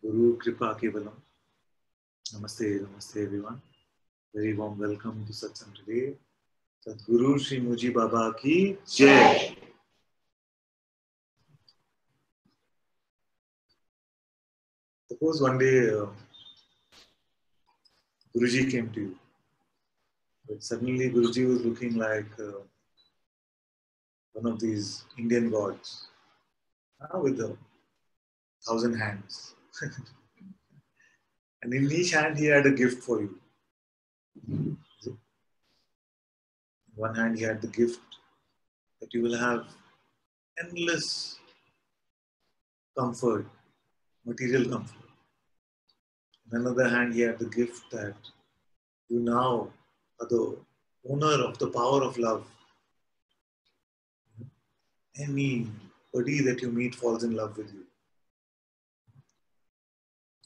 Guru Kripa Kevalam. Namaste, namaste everyone. Very warm welcome to Satsang today. Sadguru Shri Muji Baba ki Jai. Suppose one day Guruji came to you, but suddenly Guruji was looking like one of these Indian gods with 1,000 hands. And in each hand he had a gift for you. In one hand he had the gift that you will have endless comfort, material comfort. On the other hand, he had the gift that you now are the owner of the power of love. Anybody that you meet falls in love with you.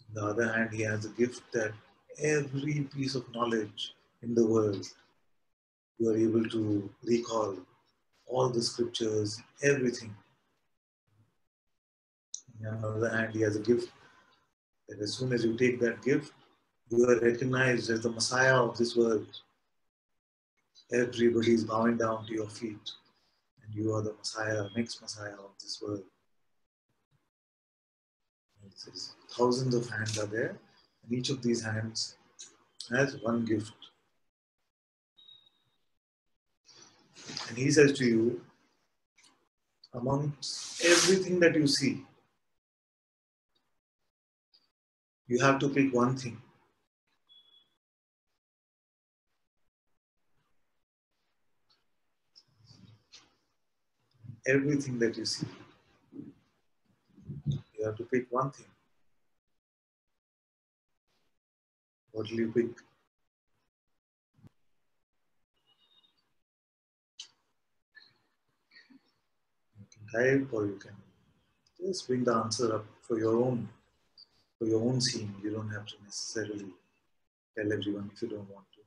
On the other hand, he has a gift that every piece of knowledge in the world, you are able to recall all the scriptures, everything. On the other hand, he has a gift that as soon as you take that gift, you are recognized as the Messiah of this world. Everybody is bowing down to your feet, and you are the Messiah, next Messiah of this world. Thousands of hands are there, and each of these hands has one gift. And he says to you, amongst everything that you see, you have to pick one thing. Everything that you see, you have to pick one thing. What will you pick? You can type, or you can just bring the answer up for your own seeing. You don't have to necessarily tell everyone if you don't want to.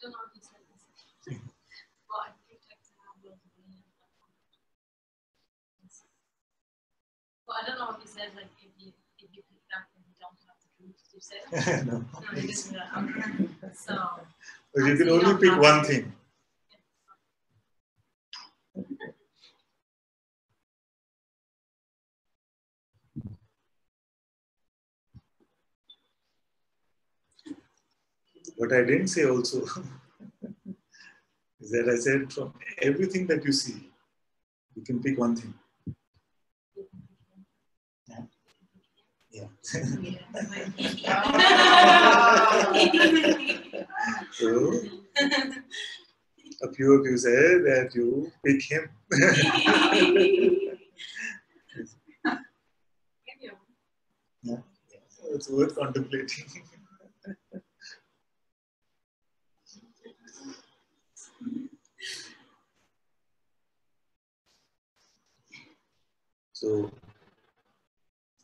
I don't know if you said this, but I think like to have those But I don't know if he says like if you pick that then you don't have the truth to say that. No. No, he doesn't do that. So But you can only pick one thing. What I didn't say also is that I said from everything that you see, you can pick one thing. Yeah. So, a few of you said that you pick him. Yeah. It's worth contemplating. So,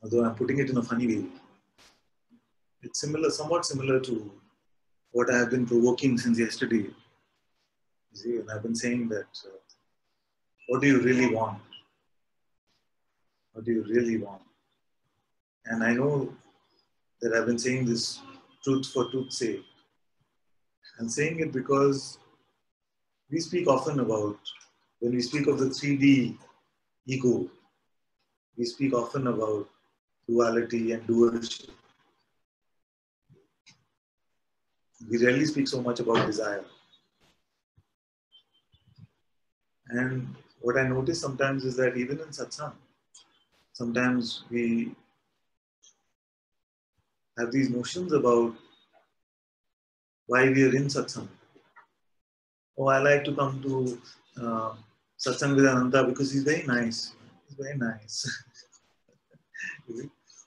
although I'm putting it in a funny way, it's somewhat similar to what I have been provoking since yesterday. You see, and I've been saying that, what do you really want? What do you really want? And I know that I've been saying this truth for truth's sake. I'm saying it because we speak often about, when we speak of the 3D ego, we speak often about duality and doership. We rarely speak so much about desire. And what I notice sometimes is that even in satsang, sometimes we have these notions about why we are in satsang. Oh, I like to come to satsang with Ananta because he's very nice. He's very nice.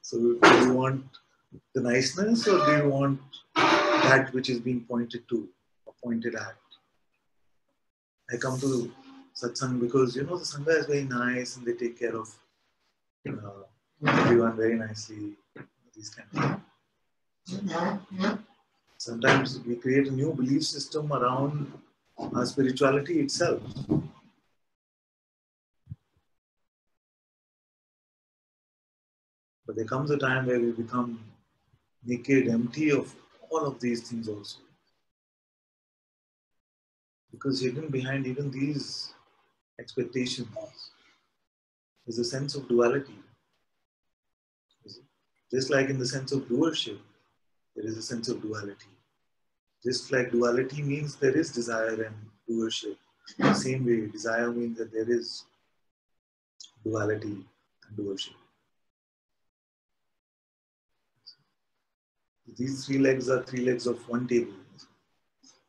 So, do you want the niceness, or do you want that which is being pointed to or pointed at? I come to satsang because the sangha is very nice and they take care of everyone very nicely. These kind of things. Sometimes we create a new belief system around our spirituality itself. But there comes a time where we become naked, empty of all of these things also. Because hidden behind even these expectations is a sense of duality. Just like in the sense of doership, there is a sense of duality. Just like duality means there is desire and doership. The same way, desire means that there is duality and doership. These three legs are three legs of one table.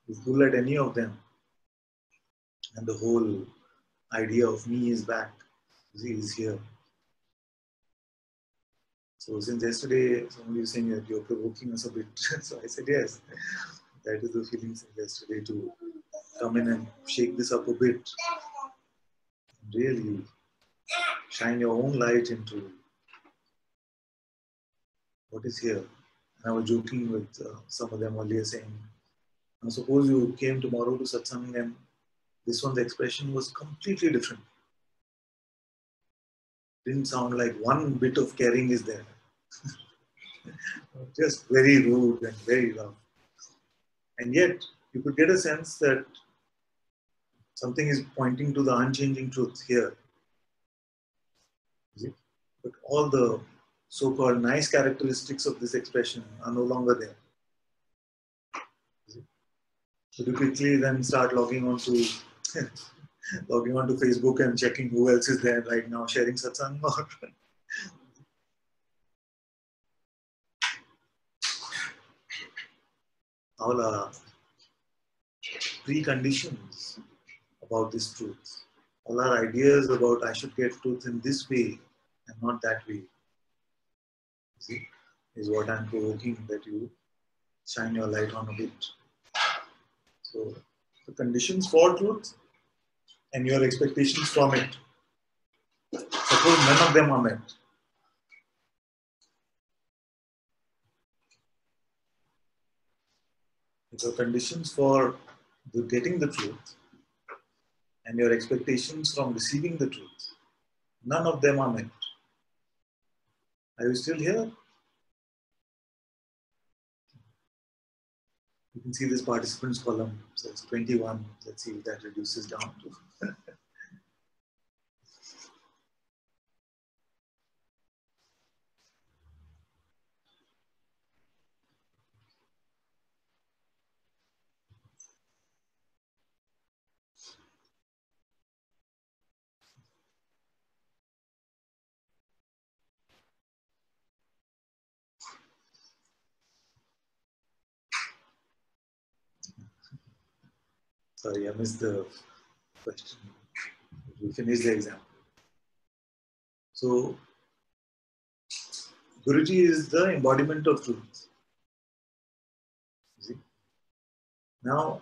You pull at any of them, and the whole idea of me is back. Is here. So since yesterday, somebody was saying that you're provoking us a bit. So I said, yes, that is the feeling since yesterday, to come in and shake this up a bit. Really shine your own light into what is here. And I was joking with some of them earlier saying, now suppose you came tomorrow to satsang and this one's expression was completely different. Didn't sound like one bit of caring is there. Just very rude and very rough. And yet, you could get a sense that something is pointing to the unchanging truth here. But all the so-called nice characteristics of this expression are no longer there. So you quickly then start logging on to Facebook and checking who else is there right now sharing satsang. All are preconditions about this truth. All our ideas about I should get truth in this way and not that way. See, is what I'm provoking that you shine your light on a bit. So the conditions for truth and your expectations from it. Suppose none of them are met. The conditions for getting the truth and your expectations from receiving the truth, none of them are met. Are you still here? You can see this participants column. So it's 21. Let's see if that reduces down to. Sorry, I missed the question. We finished the example. So, Guruji is the embodiment of truth. See? Now,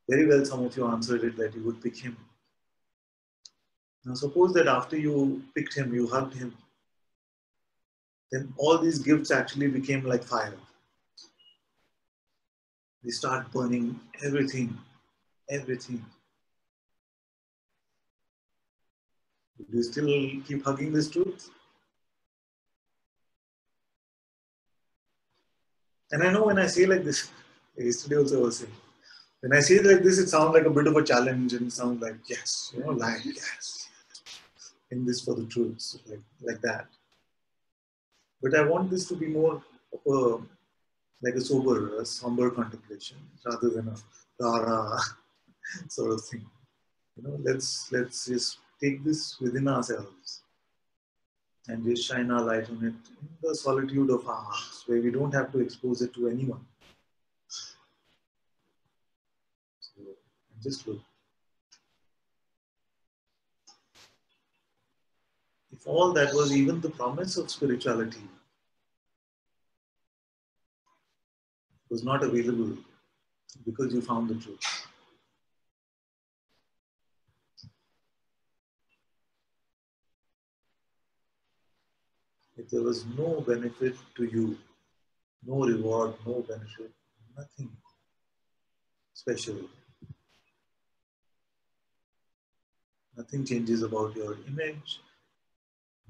very well, some of you answered it that you would pick him. Now, suppose that after you picked him, you hugged him, then all these gifts actually became like fire. They start burning everything, everything. Do you still keep hugging this truth? And I know when I say like this, yesterday also I was saying, when I say it like this, it sounds like a bit of a challenge and it sounds like, yes, like, yes, in this for the truth, so like that. But I want this to be more of a, like a somber contemplation rather than a rara sort of thing. Let's just take this within ourselves and just shine our light on it in the solitude of our hearts, where we don't have to expose it to anyone. So, just look. If all that was even the promise of spirituality was not available because you found the truth, if there was no benefit to you, no reward, no benefit, nothing special, nothing changes about your image,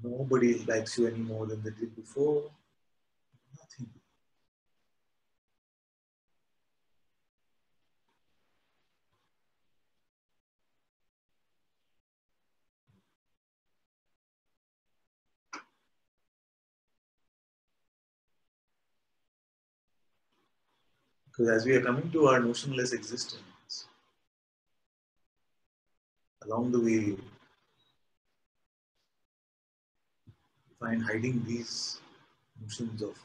nobody likes you any more than they did before, nothing. Because as we are coming to our notionless existence, along the way, we find hiding these notions of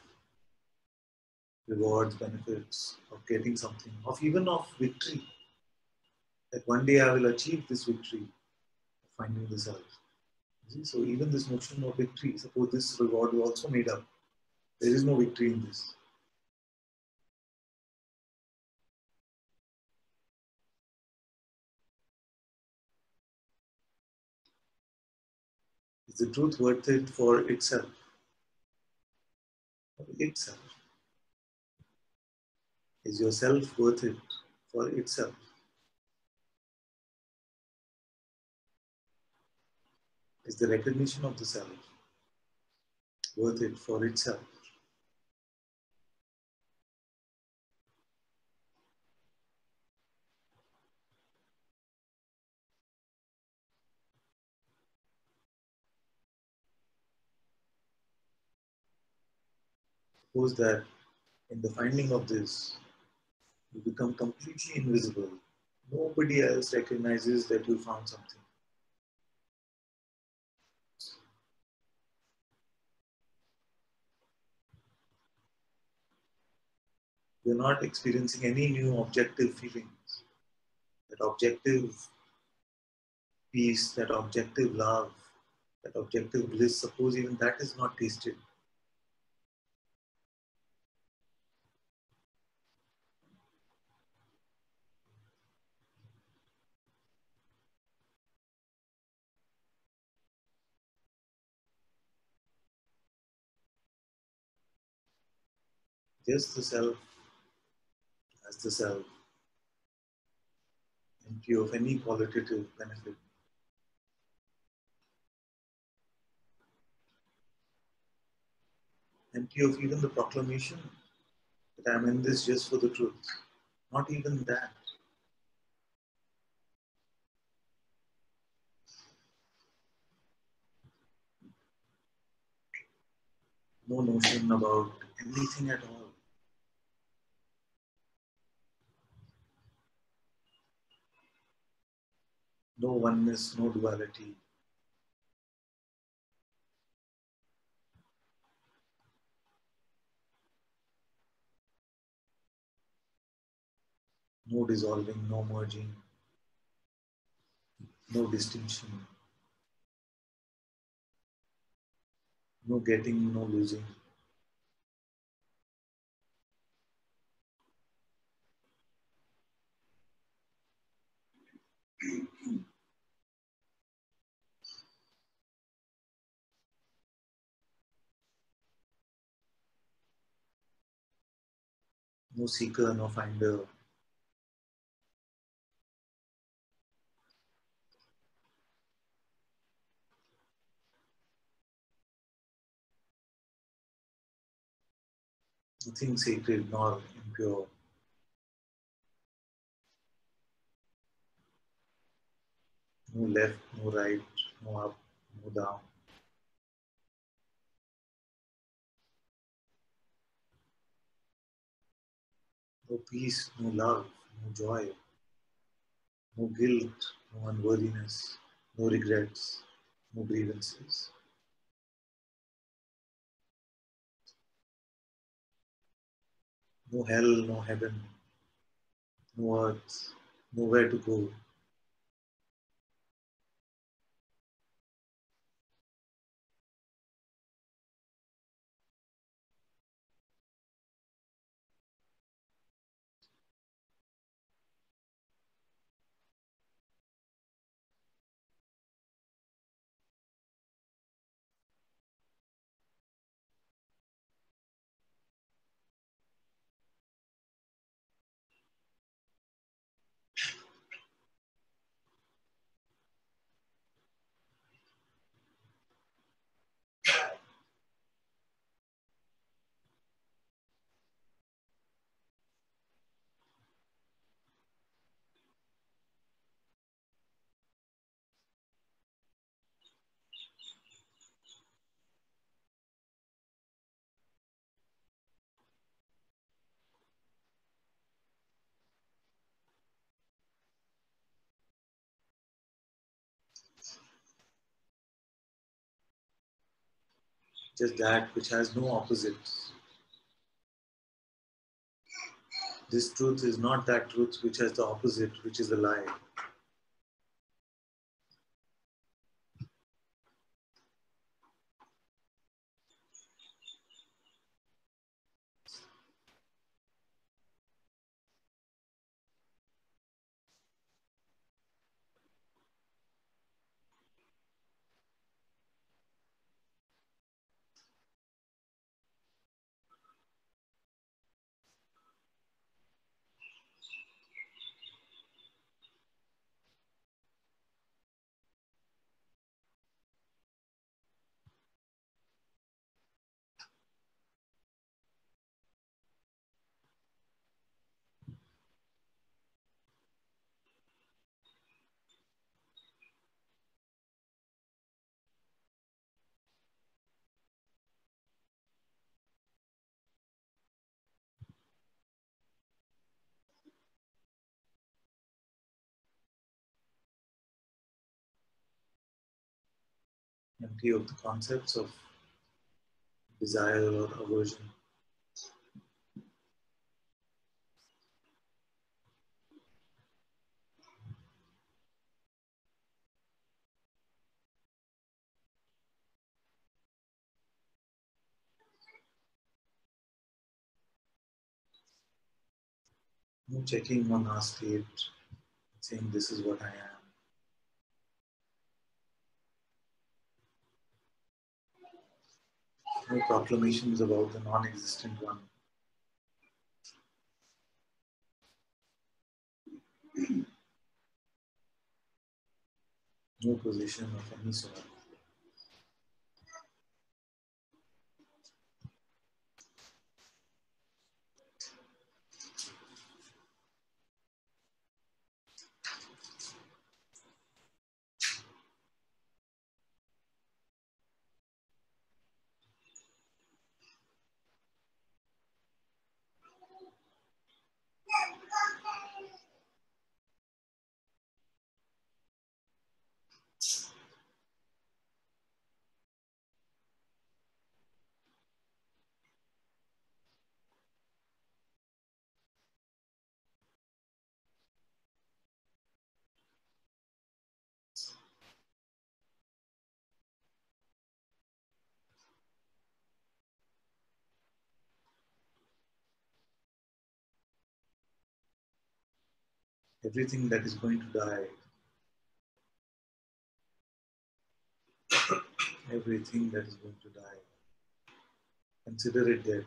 rewards, benefits, of getting something, of even of victory. That one day I will achieve this victory of finding the self. You see? So even this notion of victory, suppose this reward was also made up. There is no victory in this. Is the truth worth it for itself? For itself. Is yourself worth it for itself? Is the recognition of the self worth it for itself? Suppose that in the finding of this, you become completely invisible. Nobody else recognizes that you found something. You're not experiencing any new objective feelings. That objective peace, that objective love, that objective bliss, suppose even that is not tasted. Just the self as the self, empty of any qualitative benefit, empty of even the proclamation that I'm in this just for the truth. Not even that. No notion about anything at all. No oneness, no duality. No dissolving, no merging, no distinction, no getting, no losing. No seeker, no finder. Nothing sacred nor impure. No left, no right, no up, no down. No peace, no love, no joy, no guilt, no unworthiness, no regrets, no grievances. No hell, no heaven, no earth, nowhere to go. Just that which has no opposites. This truth is not that truth which has the opposite, which is a lie. Empty of the concepts of desire or aversion. No checking on our state, saying this is what I am. No proclamations about the non-existent one. No position of any sort. Everything that is going to die, everything that is going to die, consider it dead.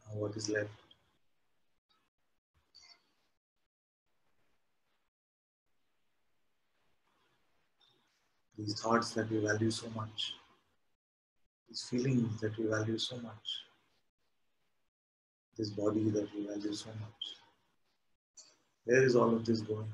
Now what is left? These thoughts that we value so much, these feelings that we value so much, this body that we value so much. Where is all of this going?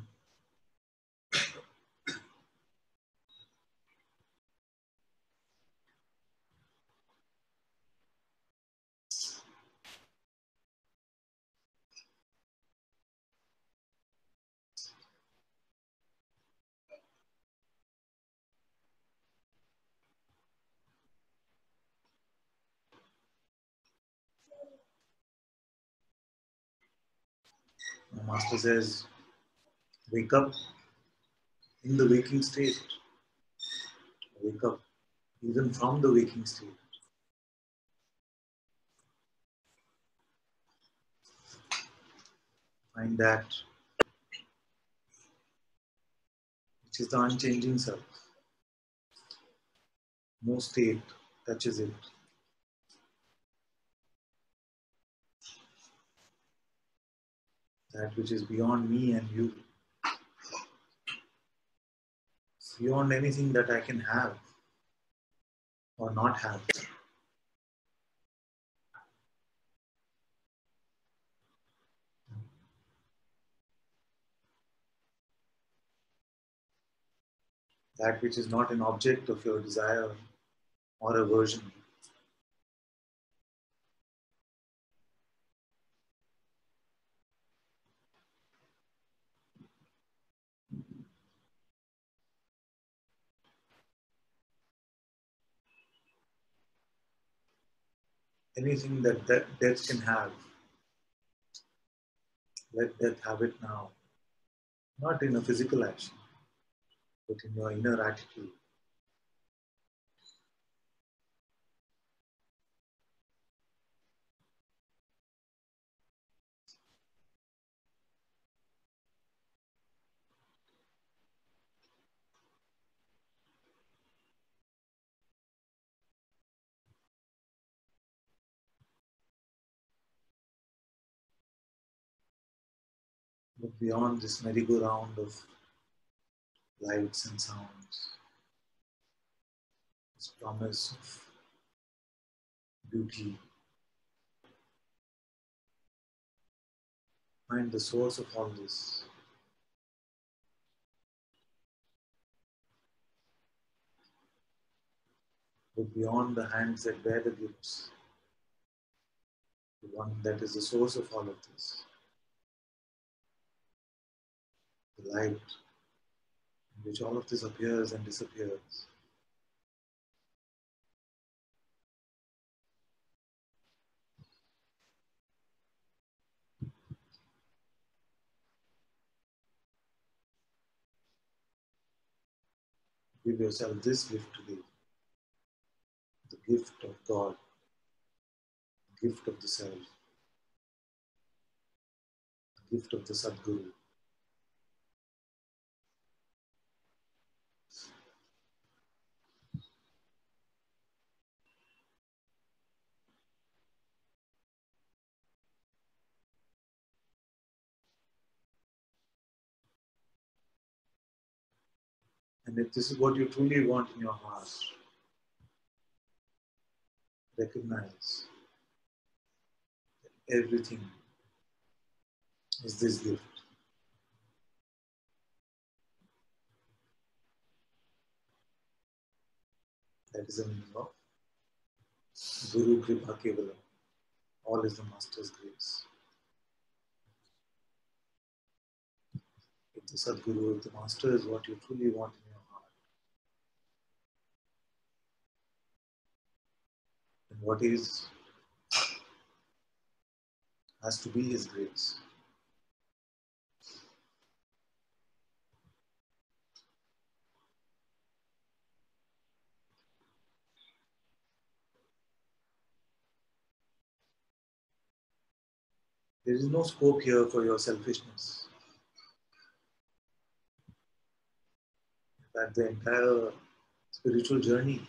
Master says, wake up in the waking state. Wake up even from the waking state. Find that which is the unchanging self. No state touches it. That which is beyond me and you. Beyond anything that I can have or not have. That which is not an object of your desire or aversion. Anything that death can have, let death have it now. Not in a physical action, but in your inner attitude. Look beyond this merry-go-round of lights and sounds. This promise of beauty. Find the source of all this. Look beyond the hands that bear the gifts. The one that is the source of all of this. The light in which all of this appears and disappears. Give yourself this gift today. The gift of God. The gift of the self. The gift of the Sadguru. And if this is what you truly want in your heart, recognize that everything is this gift. That is the meaning of Guru Kripa Kevalam. All is the Master's grace. If the Sadguru, if the Master is what you truly want in your heart, then what is has to be His grace. There is no scope here for your selfishness. That the entire spiritual journey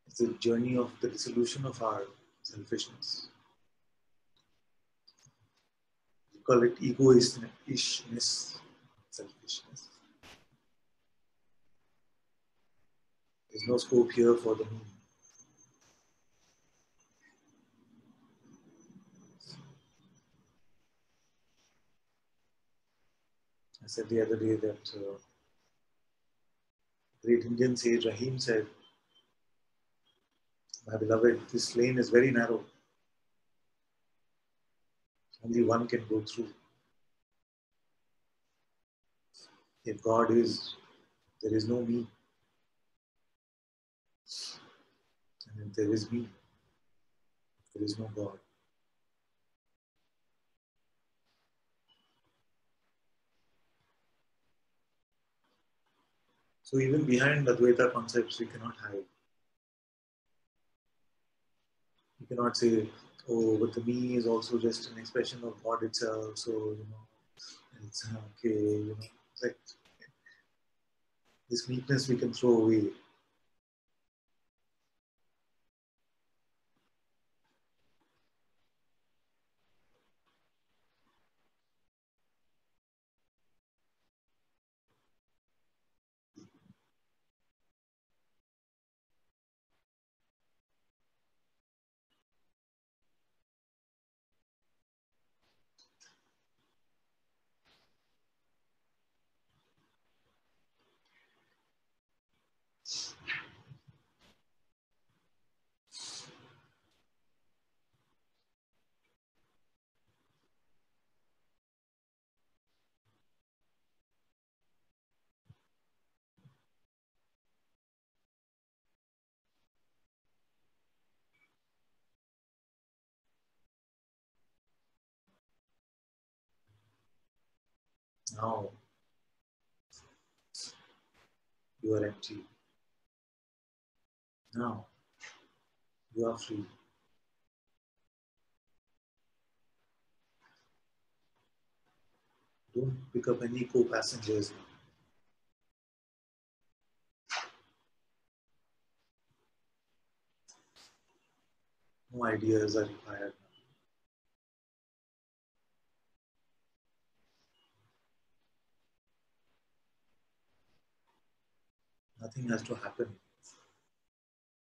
is the journey of the dissolution of our selfishness. We call it egoishness, selfishness. There's no scope here for the me. I said the other day that great Indian sage Rahim said, my beloved, this lane is very narrow. Only one can go through. If God is, there is no me. And if there is me, there is no God. So even behind Advaita concepts, we cannot hide. You cannot say, oh, but the me is also just an expression of God itself. So, it's okay, it's like this weakness we can throw away. Now you are empty. Now you are free. Don't pick up any co-passengers now. No ideas are required now. Nothing has to happen.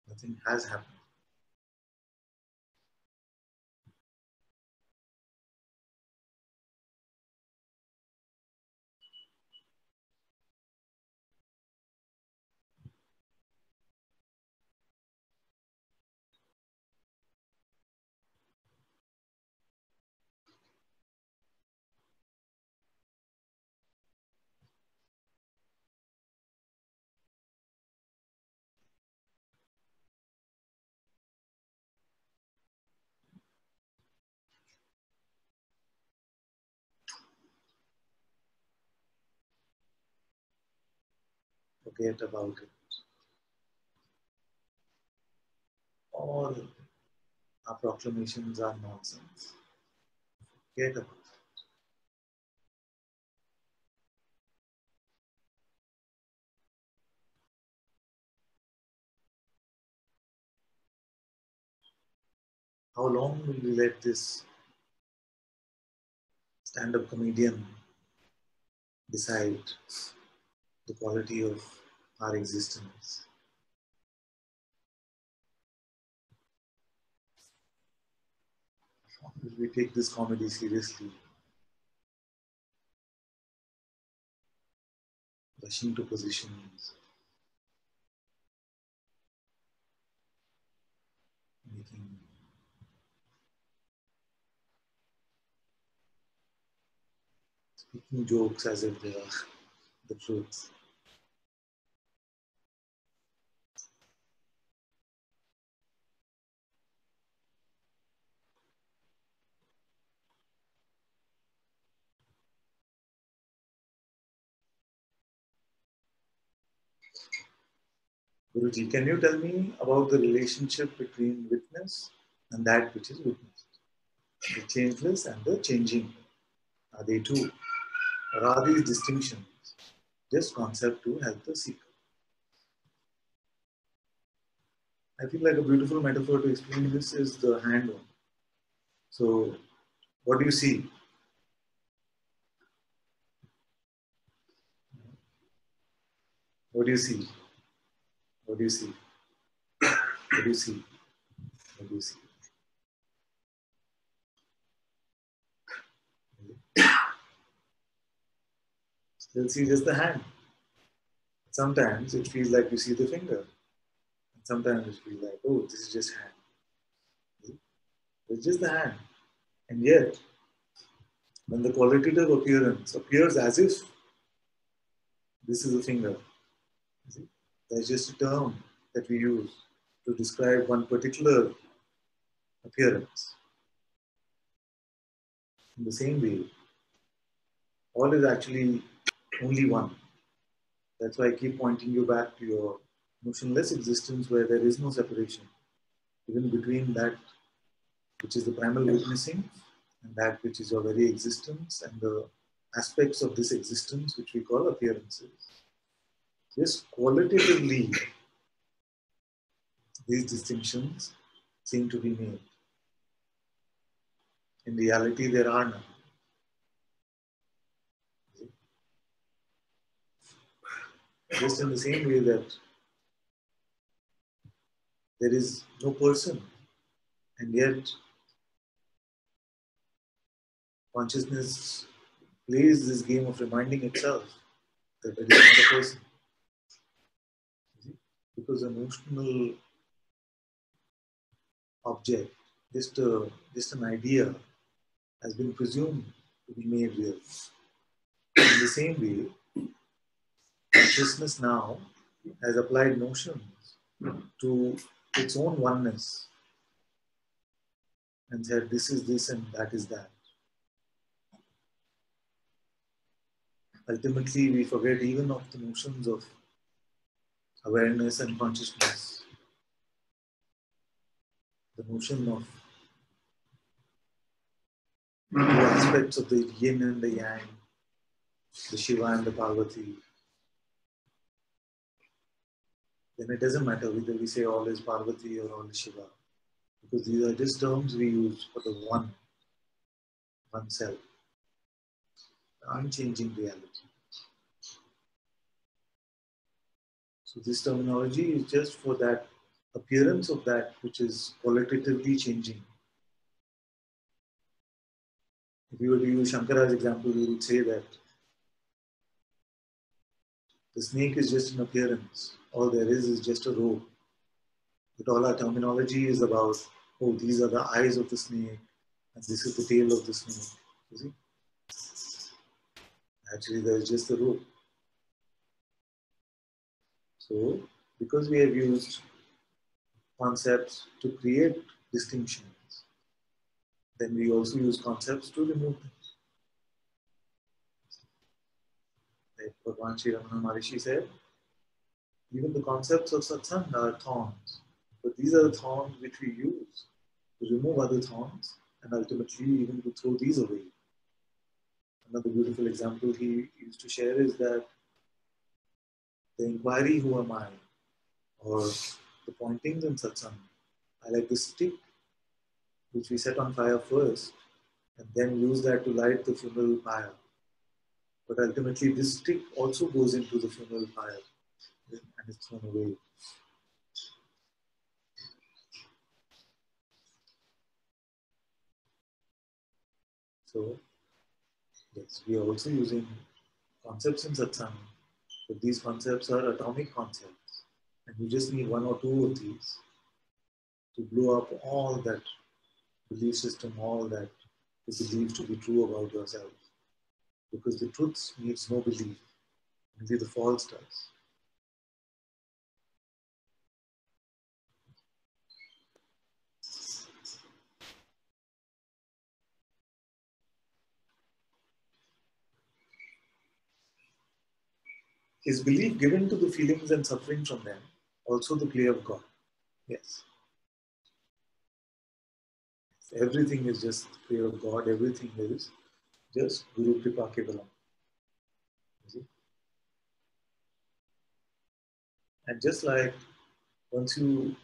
Nothing has happened. Forget about it. All our proclamations are nonsense. Forget about it. How long will we let this stand-up comedian decide the quality of our existence? Will we take this comedy seriously? Rushing to positions, making speaking jokes as if they are the truth. Guruji, can you tell me about the relationship between witness and that which is witnessed? The changeless and the changing. Are they two? Or are these distinctions just concept to help the seeker? I feel like a beautiful metaphor to explain this is the hand one. So, what do you see? What do you see? What do you see? What do you see? What do you see? Still see just the hand. Sometimes it feels like you see the finger. And sometimes it feels like, oh, this is just hand. It's just the hand. And yet, when the qualitative appearance appears as if this is a finger, there's just a term that we use to describe one particular appearance. In the same way, all is actually only one. That's why I keep pointing you back to your motionless existence where there is no separation, even between that which is the primal witnessing and that which is your very existence and the aspects of this existence which we call appearances. Just qualitatively, these distinctions seem to be made. In reality, there are none. Just in the same way that there is no person, and yet consciousness plays this game of reminding itself that there is not a person. Because emotional object, just an idea, has been presumed to be made real. In the same way, consciousness now has applied notions to its own oneness and said this is this and that is that. Ultimately, we forget even of the notions of awareness and consciousness, the notion of the aspects of the yin and the yang, the Shiva and the Parvati. Then it doesn't matter whether we say all is Parvati or all is Shiva, because these are just terms we use for the oneself, the unchanging reality. So this terminology is just for that appearance of that which is qualitatively changing. If you were to use Shankara's example, we would say that the snake is just an appearance. All there is just a rope. But all our terminology is about, oh, these are the eyes of the snake, and this is the tail of the snake. You see? Actually, there is just the rope. So, because we have used concepts to create distinctions, then we also use concepts to remove them. Like Bhagavan Sri Ramana Maharishi said, even the concepts of Satsang are thorns. But these are the thorns which we use to remove other thorns and ultimately even to throw these away. Another beautiful example he used to share is that the inquiry, who am I? Or the pointings in Satsang are like the stick which we set on fire first and then use that to light the funeral pyre. But ultimately this stick also goes into the funeral pyre and is thrown away. So, yes, we are also using concepts in Satsang, but these concepts are atomic concepts. And you just need one or two of these to blow up all that belief system, all that you believe to be true about yourself. Because the truth needs no belief, only the false does. Is belief given to the feelings and suffering from them also the play of God? Yes. Everything is just the play of God. Everything is just Guru Kripa Kevalam. And just like once you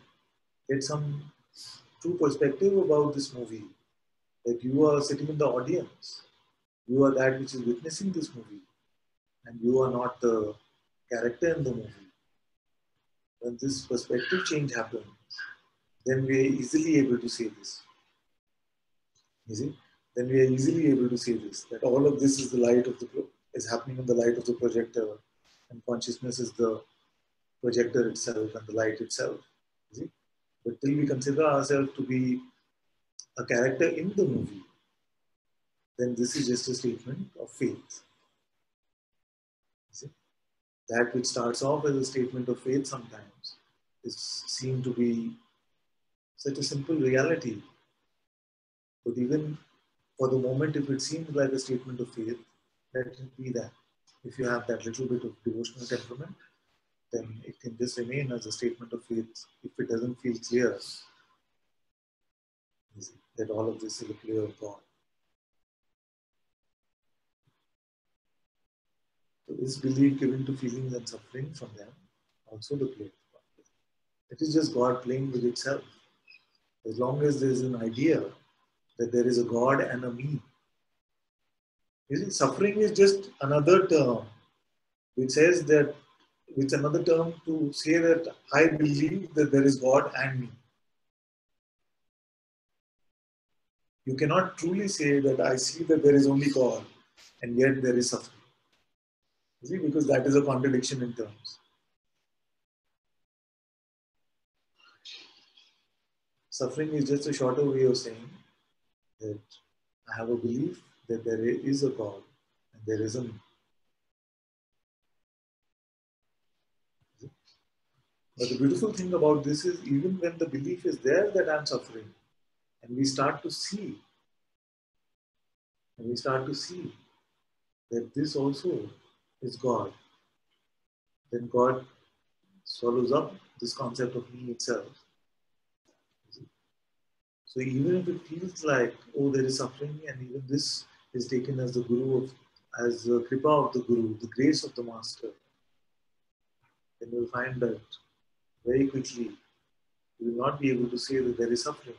get some true perspective about this movie, like you are sitting in the audience, you are that which is witnessing this movie, and you are not the character in the movie. When this perspective change happens, then we are easily able to say this. You see? Then we are easily able to say this, that all of this is the light of is happening in the light of the projector, and consciousness is the projector itself and the light itself. You see? But till we consider ourselves to be a character in the movie, then this is just a statement of faith. You see? That which starts off as a statement of faith sometimes is seen to be such a simple reality. But even for the moment, if it seems like a statement of faith, let it be that. if you have that little bit of devotional temperament, then it can just remain as a statement of faith if it doesn't feel clear that all of this is a play of God. So is belief given to feelings and suffering from them also the play of God? It is just God playing with itself. As long as there is an idea that there is a God and a me. You see, suffering is just another term which says that, it's another term to say that I believe that there is God and me. You cannot truly say that I see that there is only God and yet there is suffering. You see, because that is a contradiction in terms. Suffering is just a shorter way of saying that I have a belief that there is a God and there is a me. But the beautiful thing about this is even when the belief is there that I'm suffering, and we start to see that this also is God, then God swallows up this concept of me itself. So even if it feels like, oh, there is suffering, and even this is taken as the as the kripa of the Guru, the grace of the Master, then you'll find that very quickly you will not be able to say that there is suffering.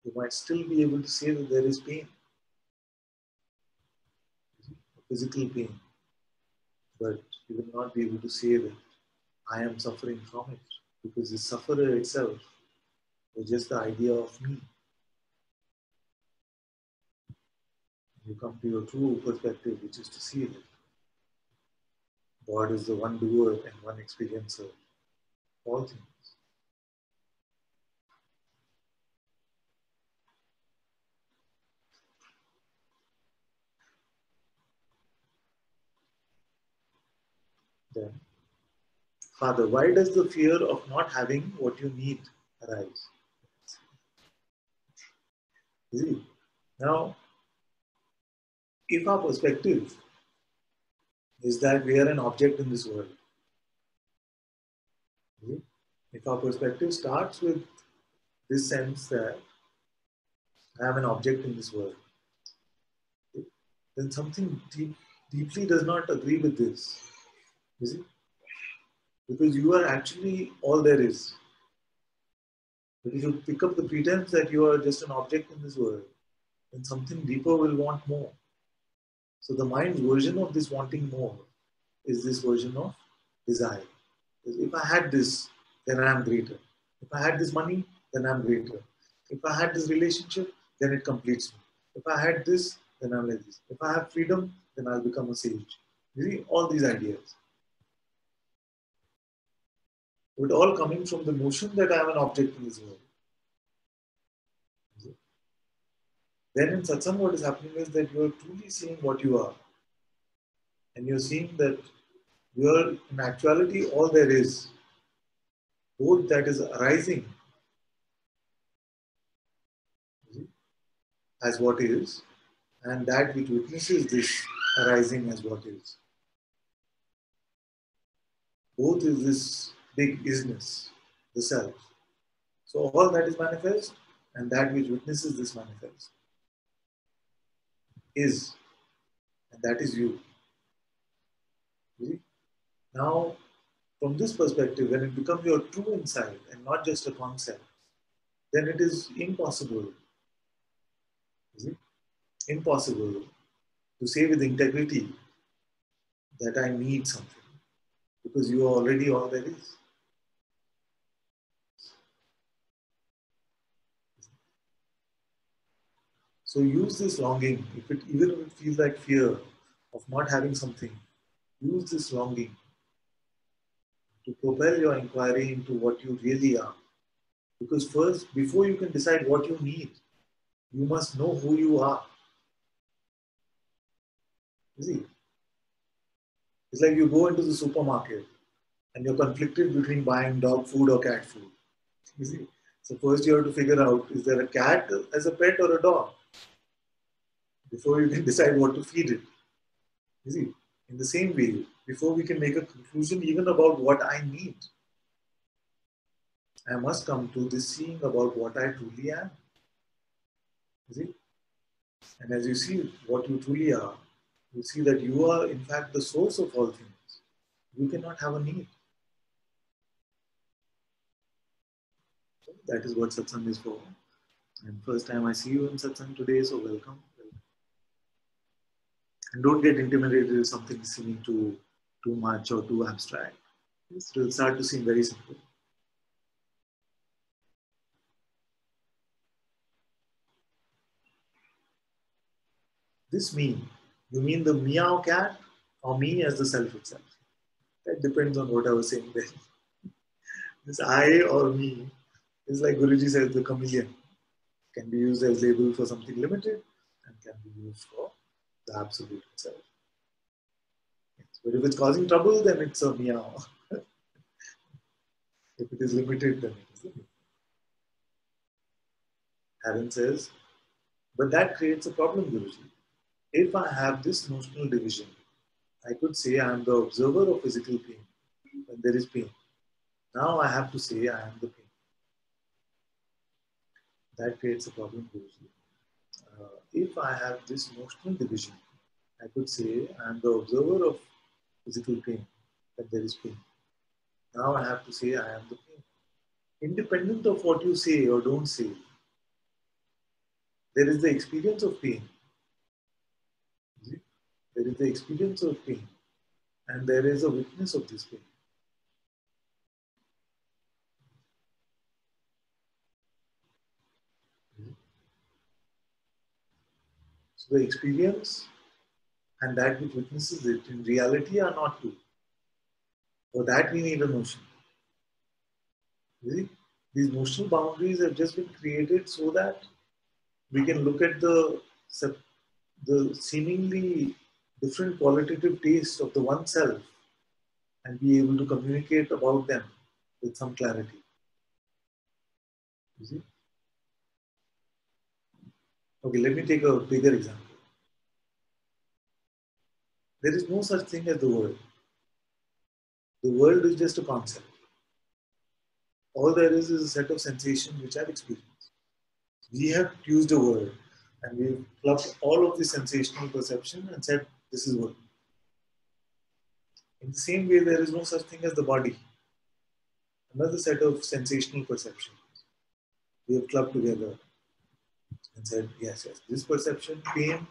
You might still be able to say that there is pain, physical pain, but you will not be able to say that I am suffering from it, because the sufferer itself is just the idea of me. You come to your true perspective, which is to see that God is the one doer and one experiencer of all things. Then, Father, why does the fear of not having what you need arise? See, now, if our perspective is that we are an object in this world, if our perspective starts with this sense that I am an object in this world, then something deeply does not agree with this. You see? Because you are actually all there is. But if you pick up the pretense that you are just an object in this world, then something deeper will want more. So the mind's version of this wanting more is this version of desire. If I had this, then I am greater. If I had this money, then I'm greater. If I had this relationship, then it completes me. If I had this, then I'm like this. If I have freedom, then I'll become a sage. You see, all these ideas. But all coming from the notion that I am an object in this world. Then in satsang, what is happening is that you are truly seeing what you are. And you're seeing that you are, in actuality, all there is. Both that is arising as what is, and that which witnesses this arising as what is. Both is this big isness, the self. So all that is manifest, and that which witnesses this manifest is, and that is you. See? Now, from this perspective, when it becomes your true insight and not just a concept, then it is impossible, impossible to say with integrity that I need something, because you are already all there is. So use this longing, even if it feels like fear of not having something, use this longing to propel your inquiry into what you really are. Because first, before you can decide what you need, you must know who you are. You see, it's like you go into the supermarket and you're conflicted between buying dog food or cat food. You see, so first you have to figure out, is there a cat as a pet or a dog? Before you can decide what to feed it. You see, In the same way, before we can make a conclusion even about what I need, I must come to this seeing about what I truly am. You see? And as you see what you truly are, you see that you are in fact the source of all things. You cannot have a need. That is what satsang is for. And first time I see you in satsang today, so welcome. And don't get intimidated if something is seeming too much or too abstract. It will start to seem very simple. This me, you mean the meow cat or me as the self itself? That depends on what I was saying there. This I or me is like Guruji says, the chameleon. Can be used as label for something limited and can be used for the absolute itself. Yes. But if it's causing trouble, then it's a meow. If it is limited, then it is limited. Aaron says, but that creates a problem, Guruji. If I have this notional division, I could say I am the observer of physical pain when there is pain. Now I have to say I am the pain. That creates a problem, Guruji. If I have this notional division, I could say I am the observer of physical pain when there is pain. Now I have to say I am the pain. Independent of what you say or don't say, there is the experience of pain. There is the experience of pain, and there is a witness of this pain. So the experience and that which witnesses it in reality are not two. For that we need a notion. See? These notional boundaries have just been created so that we can look at the seemingly different qualitative taste of the one self and be able to communicate about them with some clarity. You see? Okay, let me take a bigger example. There is no such thing as the world. The world is just a concept. All there is a set of sensations which I've experienced. We have used a word and we've clubbed all of the sensational perception and said, this is world. In the same way, there is no such thing as the body. Another set of sensational perceptions we have clubbed together and said, yes, this perception, pain,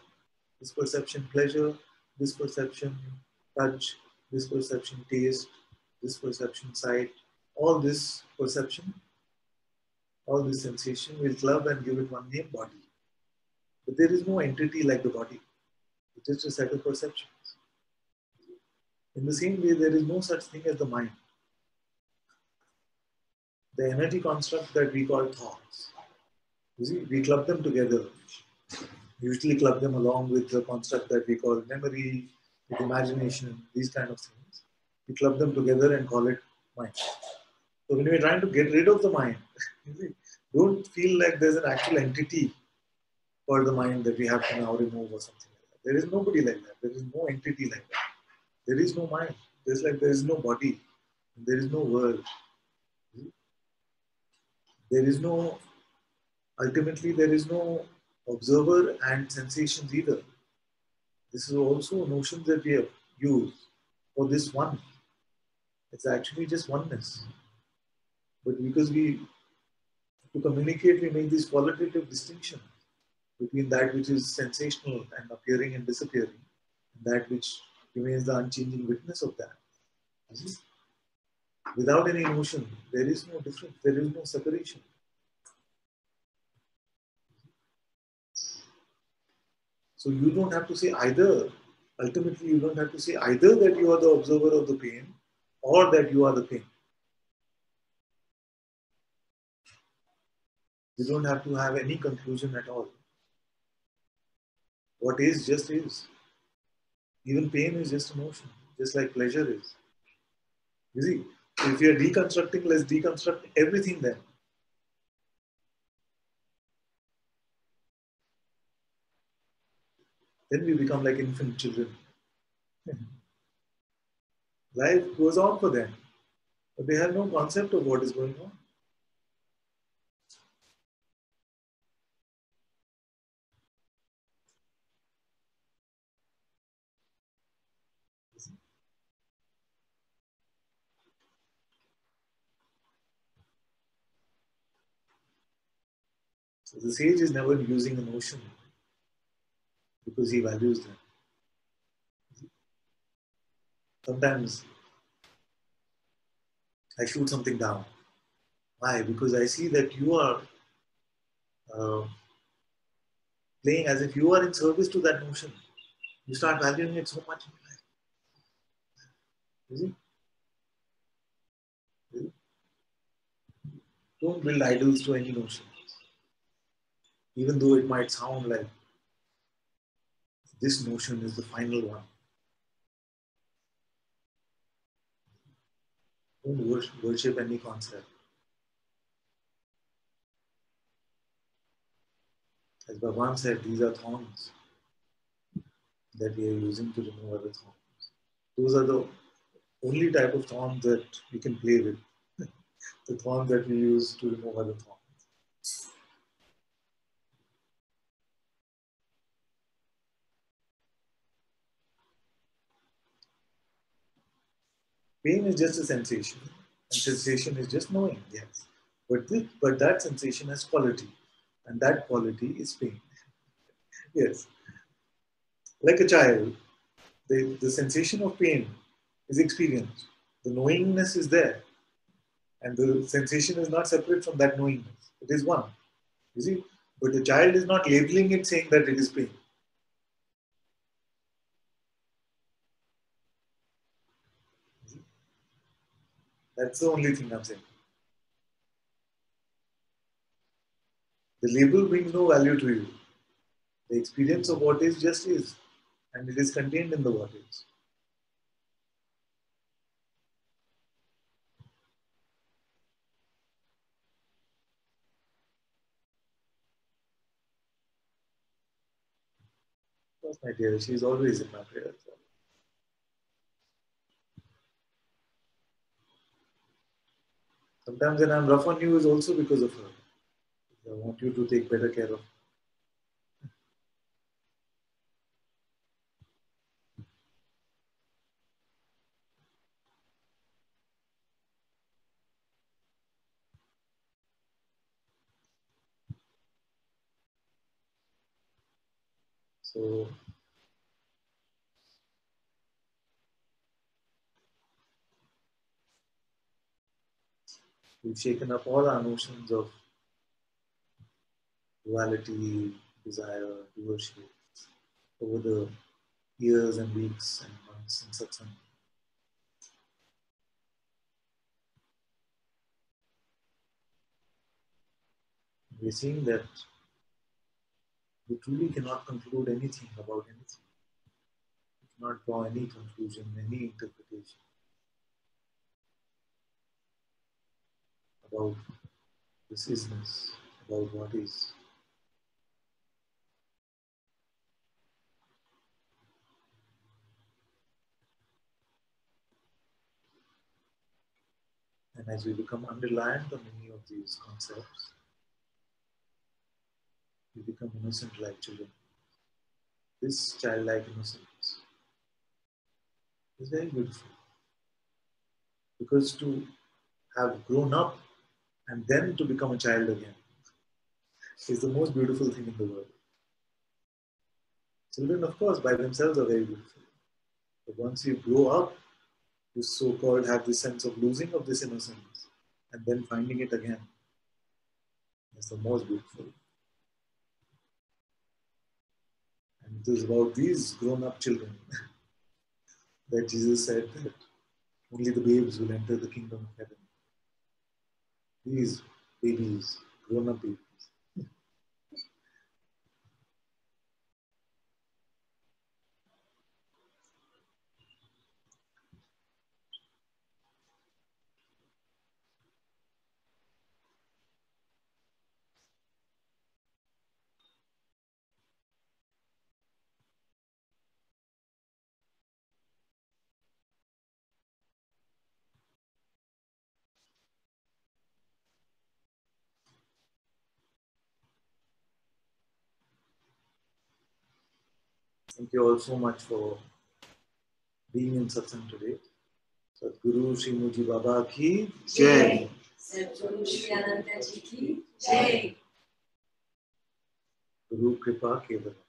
this perception, pleasure, this perception, touch, this perception, taste, this perception, sight, all this perception, all this sensation, we'll club and give it one name, body. But there is no entity like the body. It's just a set of perceptions. In the same way, there is no such thing as the mind. The energy construct that we call thoughts. You see, we club them together. Usually club them along with the construct that we call memory, with imagination, these kind of things. We club them together and call it mind. So when we're trying to get rid of the mind, don't feel like there's an actual entity for the mind that we have to now remove or something like that. There is nobody like that. There is no entity like that. There is no mind. There is no body. There is no world. There is no, ultimately there is no observer and sensations either. This is also a notion that we have used for this one. It's actually just oneness. But because to communicate, we make this qualitative distinction between that which is sensational and appearing and disappearing, and that which remains the unchanging witness of that. Without any notion, there is no difference, there is no separation. So you don't have to say either, ultimately you don't have to say either that you are the observer of the pain or that you are the pain. You don't have to have any conclusion at all. What is just is. Even pain is just emotion, just like pleasure is. You see, if you are deconstructing, let's deconstruct everything then. Then we become like infant children. Life goes on for them, but they have no concept of what is going on. So the sage is never using an ocean because he values them. Sometimes I shoot something down. Why? Because I see that you are uh, playing as if you are in service to that notion. You start valuing it so much in your life. You see? You see? Don't build idols to any notion, even though it might sound like this notion is the final one. Don't worship any concept. As Bhagavan said, these are thorns that we are using to remove other thorns. Those are the only type of thorns that we can play with. The thorns that we use to remove other thorns. Pain is just a sensation, and sensation is just knowing, yes. But that sensation has quality, and that quality is pain. Yes. Like a child, the sensation of pain is experienced. The knowingness is there, and the sensation is not separate from that knowingness. It is one. You see? But the child is not labeling it saying that it is pain. That's the only thing I'm saying. The label brings no value to you. The experience of what is just is, and it is contained in the what is. Of course, my dear, she is always in my prayers. Sometimes when I'm rough on you is also because of her. I want you to take better care of her. So we've shaken up all our notions of duality, desire, doership over the years and weeks and months in satsang. We're seeing that we truly cannot conclude anything about anything. We cannot draw any conclusion, any interpretation about this isness, about what is. And as we become unreliant on any of these concepts, we become innocent like children. This childlike innocence is very beautiful. Because to have grown up and then to become a child again is the most beautiful thing in the world. Children, of course, by themselves are very beautiful. But once you grow up, you so-called have this sense of losing of this innocence and then finding it again. That's the most beautiful. And it is about these grown-up children that Jesus said that only the babes will enter the kingdom of heaven. These babies, grown-up babies. Thank you all so much for being in Satsang today. Sadhguru Shri Muji Baba ki Jai. Sadhguru Shri Ananta Ji ki Jai. Guru Kripa Kevala.